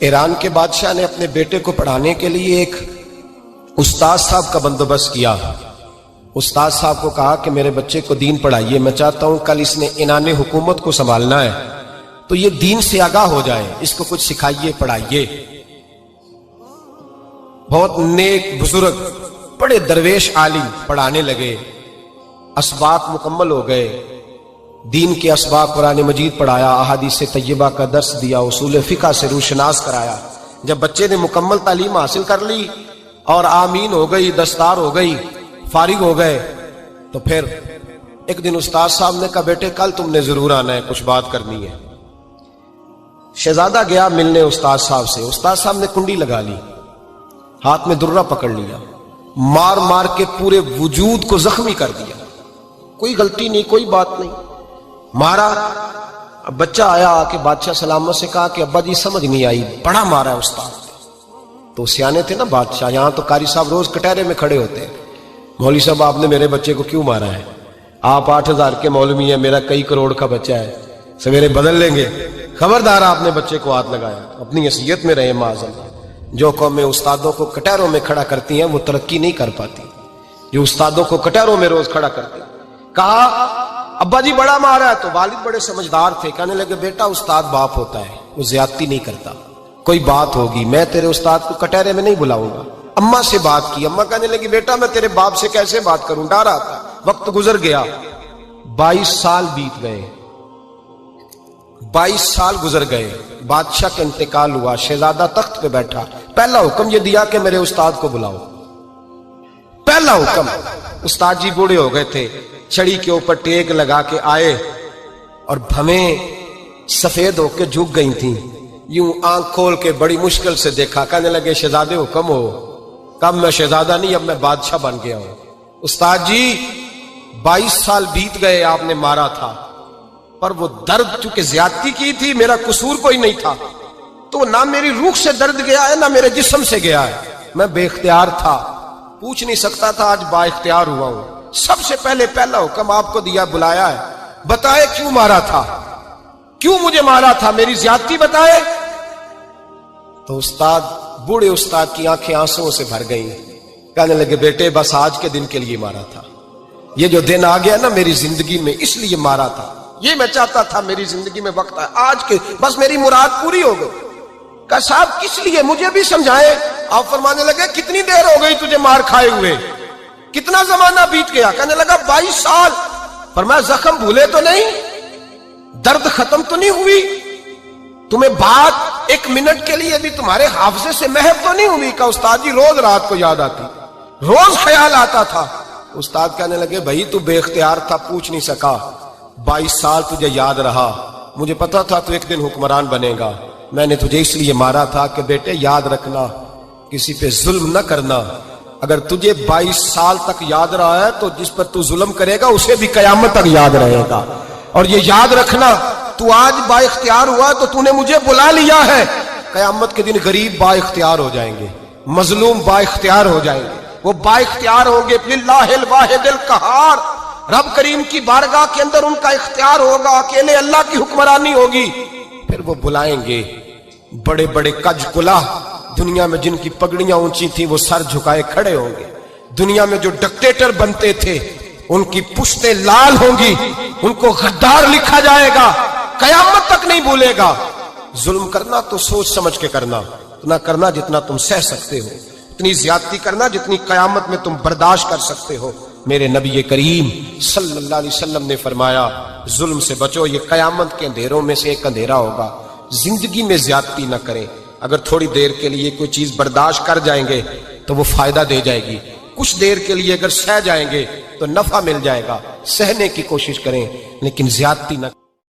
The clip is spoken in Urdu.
ایران کے بادشاہ نے اپنے بیٹے کو پڑھانے کے لیے ایک استاد صاحب کا بندوبست کیا۔ استاد صاحب کو کہا کہ میرے بچے کو دین پڑھائیے، میں چاہتا ہوں کل اس نے عنان حکومت کو سنبھالنا ہے تو یہ دین سے آگاہ ہو جائے، اس کو کچھ سکھائیے، پڑھائیے۔ بہت نیک بزرگ بڑے درویش عالم پڑھانے لگے، اسباق مکمل ہو گئے، دین کے اسباق قرآن مجید پڑھایا، احادیث طیبہ کا درس دیا، اصول فقہ سے روشناس کرایا۔ جب بچے نے مکمل تعلیم حاصل کر لی اور آمین ہو گئی، دستار ہو گئی، فارغ ہو گئے، تو پھر ایک دن استاد صاحب نے کہا بیٹے کل تم نے ضرور آنا ہے، کچھ بات کرنی ہے۔ شہزادہ گیا ملنے استاد صاحب سے، استاد صاحب نے کنڈی لگا لی، ہاتھ میں درہ پکڑ لیا، مار مار کے پورے وجود کو زخمی کر دیا، کوئی غلطی نہیں، کوئی بات نہیں، مارا۔ اب بچہ آیا آ کے بادشاہ سلامت سے کہا کہ ابا جی سمجھ نہیں آئی، بڑا مارا ہے استاد۔ تو سیانے تھے نا بادشاہ، یہاں تو قاری صاحب روز کٹہرے میں کھڑے ہوتے ہیں، مولوی صاحب آپ نے میرے بچے کو کیوں مارا ہے؟ آپ 8,000 کے مولوی ہیں، میرا کئی کروڑ کا بچہ ہے، سویرے بدل لیں گے، خبردار آپ نے بچے کو ہاتھ لگایا، اپنی حیثیت میں رہے معاذ۔ جو قومیں استادوں کو کٹہروں میں کھڑا کرتی ہیں وہ ترقی نہیں کر پاتی، جو استادوں کو کٹہروں میں روز کھڑا کرتے ہیں۔ کہا ابا جی بڑا مارا ہے، تو والد بڑے سمجھدار تھے، کہنے لگے بیٹا استاد باپ ہوتا ہے، وہ زیادتی نہیں کرتا، کوئی بات ہوگی میں تیرے استاد کو کٹہرے میں نہیں بلاؤں گا۔ اماں سے بات کی، اماں کہنے لگی بیٹا میں تیرے باپ سے کیسے بات کروں، ڈر آتا۔ وقت گزر گیا، 22 سال بیت گئے، 22 سال گزر گئے، بادشاہ کا انتقال ہوا، شہزادہ تخت پہ بیٹھا، پہلا حکم یہ دیا کہ میرے استاد کو بلاؤ، پہلا حکم۔ استاد جی بوڑھے ہو گئے تھے، چھڑی کے اوپر ٹیک لگا کے آئے اور بھویں سفید ہو کے جھک گئی تھیں، یوں آنکھ کھول کے بڑی مشکل سے دیکھا، کہنے لگے شہزادے حکم ہو۔ کب میں شہزادہ نہیں، اب میں بادشاہ بن گیا ہوں۔ استاد جی 22 سال بیت گئے، آپ نے مارا تھا، پر وہ درد چونکہ زیادتی کی تھی، میرا قصور کوئی نہیں تھا، تو نہ میری روح سے درد گیا ہے نہ میرے جسم سے گیا ہے، میں بے اختیار تھا، پوچھ نہیں سکتا تھا، آج با اختیار ہوا ہوں۔ سب سے پہلے پہلا حکم آپ کو دیا، بلایا ہے، بتائے کیوں مارا تھا، کیوں مجھے مارا تھا، میری زیادتی بتائے۔ تو استاد، بوڑھے استاد کی آنکھیں آنسوؤں سے بھر گئیں، کہنے لگے بیٹے بس آج کے دن کے لیے مارا تھا، یہ جو دن آ گیا نا میری زندگی میں، اس لیے مارا تھا، یہ میں چاہتا تھا میری زندگی میں وقت آئے، آج کے بس میری مراد پوری ہو گئی۔ کہا صاحب کس لیے، مجھے بھی سمجھائے۔ آپ فرمانے لگے کتنی دیر ہو گئی تجھے مار کھائے ہوئے، کتنا زمانہ بیت گیا؟ کہنے لگا 22 سال۔ فرمایا زخم بھولے تو نہیں، درد ختم تو نہیں ہوئی، تمہیں بات ایک منٹ کے لیے بھی تمہارے حافظے سے محو تو نہیں ہوئی؟ کہا استاد جی روز رات کو یاد آتی، روز خیال آتا تھا۔ استاد کہنے لگے بھائی تو بے اختیار تھا، پوچھ نہیں سکا، 22 سال تجھے یاد رہا، مجھے پتا تھا تو ایک دن حکمران بنے گا، میں نے تجھے اس لیے مارا تھا کہ بیٹے یاد رکھنا، کسی پہ ظلم نہ کرنا، اگر تجھے 22 سال تک یاد رہا ہے تو جس پر تو ظلم کرے گا اسے بھی قیامت تک یاد رہے گا، اور یہ یاد رکھنا تو آج با اختیار ہوا تو تو نے مجھے بلا لیا ہے، قیامت کے دن غریب با اختیار ہو جائیں گے، مظلوم با اختیار ہو جائیں گے، وہ با اختیار ہوں گے للہ الواحد القہار، رب کریم کی بارگاہ کے اندر ان کا اختیار ہوگا، اکیلے اللہ کی حکمرانی ہوگی۔ پھر وہ بلائیں گے بڑے بڑے کج کلا، دنیا میں جن کی پگڑیاں اونچی تھیں وہ سر جھکائے کھڑے ہوں گے، دنیا میں جو ڈکٹیٹر بنتے تھے ان کی پشتیں لال ہوں گی، ان کو غدار لکھا جائے گا، قیامت تک نہیں بھولے گا۔ ظلم کرنا تو سوچ سمجھ کے کرنا، اتنا کرنا جتنا تم سہ سکتے ہو، اتنی زیادتی کرنا جتنی قیامت میں تم برداشت کر سکتے ہو۔ میرے نبی کریم صلی اللہ علیہ وسلم نے فرمایا ظلم سے بچو، یہ قیامت کے اندھیروں میں سے ایک اندھیرا ہوگا، زندگی میں زیادتی نہ کریں، اگر تھوڑی دیر کے لیے کوئی چیز برداشت کر جائیں گے تو وہ فائدہ دے جائے گی، کچھ دیر کے لیے اگر سہ جائیں گے تو نفع مل جائے گا، سہنے کی کوشش کریں لیکن زیادتی نہ کریں۔